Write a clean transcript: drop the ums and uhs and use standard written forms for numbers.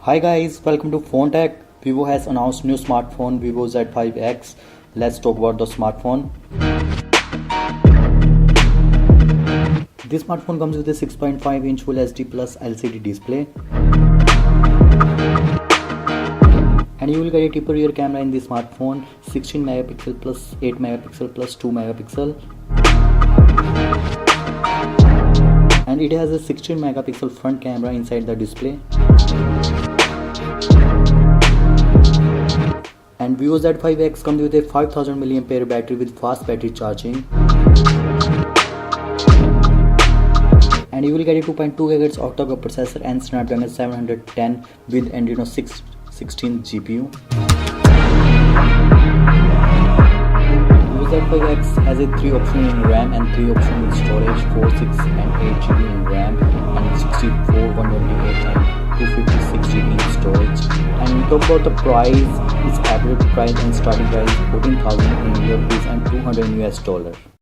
Hi guys, welcome to Phone Tech. Vivo has announced new smartphone Vivo Z5x. Let's talk about the smartphone. This smartphone comes with a 6.5-inch Full HD Plus LCD display. And you will get a triple rear camera in this smartphone, 16 megapixel plus 8 megapixel plus 2 megapixel. And it has a 16 megapixel front camera inside the display. And Vivo Z5x comes with a 5000 mAh battery with fast battery charging. And you will get a 2.2 GHz octa-core processor and Snapdragon 710 with Adreno 616 GPU. Vivo Z5x has a 3 option in RAM and 3 option in storage, 4, 6 and 8 GB in RAM and 64, 128 and 256 GB in storage. And talk about the price, its average price and starting price is 14,000 in rupees and $200 US.